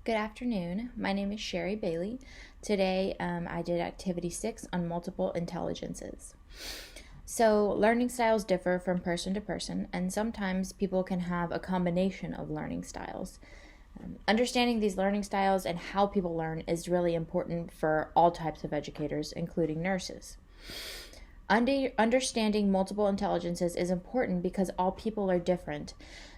Good afternoon. My name is Sherry Bailey. Today I did activity 6 on multiple intelligences. So learning styles differ from person to person, and sometimes people can have a combination of learning styles. Understanding these learning styles and how people learn is really important for all types of educators, including nurses. Understanding multiple intelligences is important because all people are different.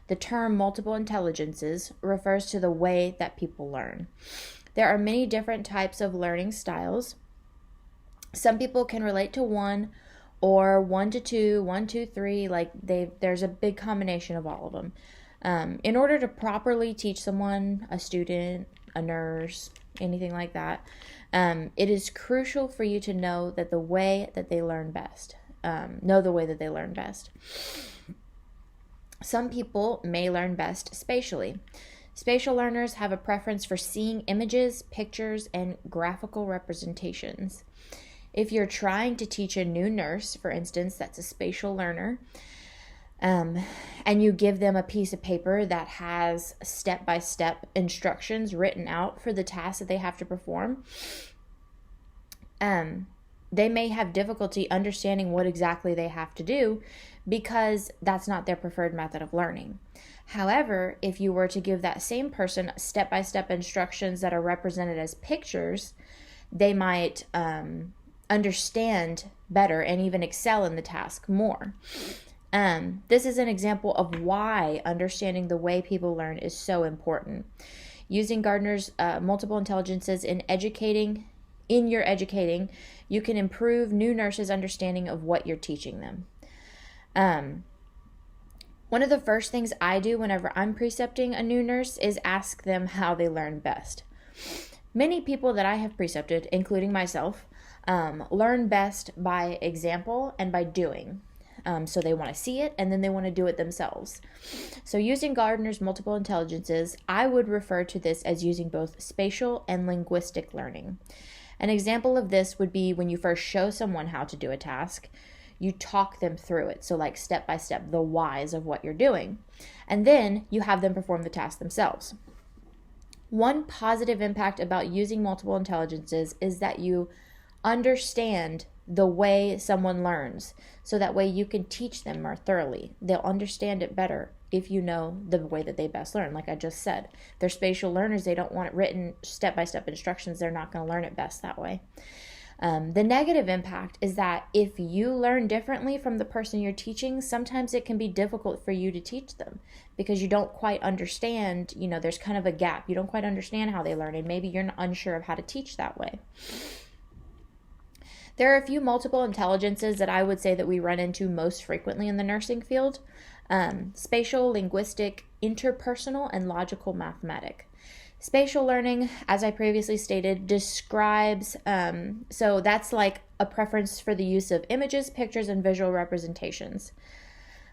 The term multiple intelligences refers to the way that people learn. There are many different types of learning styles. Some people can relate to one or 1 to 2, 1, 2, 3, there's a big combination of all of them. In order to properly teach someone, a student, a nurse, anything like that, it is crucial for you to know that the way that they learn best. Some people may learn best spatially. Spatial learners have a preference for seeing images, pictures, and graphical representations. If you're trying to teach a new nurse, for instance, that's a spatial learner, and you give them a piece of paper that has step-by-step instructions written out for the task that they have to perform, they may have difficulty understanding what exactly they have to do because that's not their preferred method of learning. However, if you were to give that same person step-by-step instructions that are represented as pictures, they might understand better and even excel in the task more. This is an example of why understanding the way people learn is so important. Using Gardner's multiple intelligences in your educating, you can improve new nurses' understanding of what you're teaching them. One of the first things I do whenever I'm precepting a new nurse is ask them how they learn best. Many people that I have precepted, including myself, learn best by example and by doing. So they want to see it and then they want to do it themselves. So using Gardner's multiple intelligences, I would refer to this as using both spatial and linguistic learning. An example of this would be when you first show someone how to do a task, you talk them through it. So like step by step, the whys of what you're doing. And then you have them perform the task themselves. One positive impact about using multiple intelligences is that you understand the way someone learns, so that way you can teach them more thoroughly. They'll understand it better if you know the way that they best learn. Like I just said, they're spatial learners. They don't want it written step-by-step instructions. They're not going to learn it best that way. The negative impact is that if you learn differently from the person you're teaching, sometimes it can be difficult for you to teach them because you don't quite understand, there's kind of a gap. You don't quite understand how they learn, and maybe you're not unsure of how to teach that way. There are a few multiple intelligences that I would say that we run into most frequently in the nursing field: spatial, linguistic, interpersonal, and logical mathematic. Spatial learning, as I previously stated, describes, so that's like a preference for the use of images, pictures, and visual representations.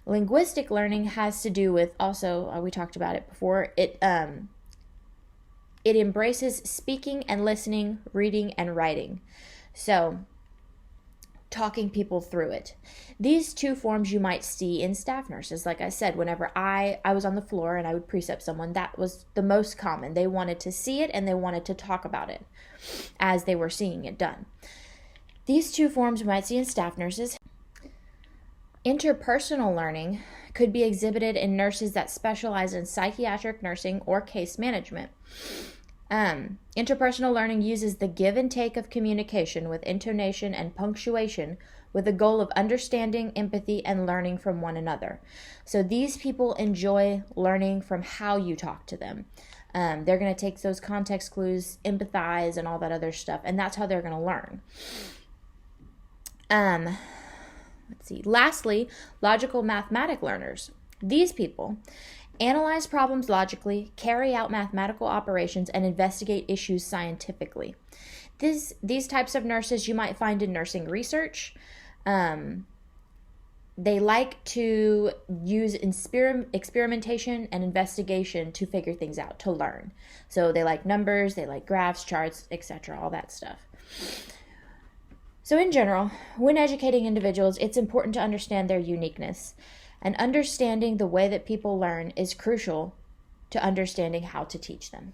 Linguistic learning has to do with, also, we talked about it before, it embraces speaking and listening, reading, and writing. So, talking people through it. These two forms you might see in staff nurses. Like I said, whenever I was on the floor and I would precept someone, that was the most common. They wanted to see it and they wanted to talk about it as they were seeing it done. These two forms we might see in staff nurses. Interpersonal learning could be exhibited in nurses that specialize in psychiatric nursing or case management. Interpersonal learning uses the give and take of communication with intonation and punctuation with the goal of understanding, empathy, and learning from one another. So these people enjoy learning from how you talk to them. They're going to take those context clues, empathize, and all that other stuff, and that's how they're going to learn. Let's see. Lastly, logical mathematic learners. These people analyze problems logically, carry out mathematical operations, and investigate issues scientifically. These types of nurses you might find in nursing research. They like to use experimentation and investigation to figure things out, to learn. So they like numbers, they like graphs, charts, etc., all that stuff. So in general, when educating individuals, it's important to understand their uniqueness. And understanding the way that people learn is crucial to understanding how to teach them.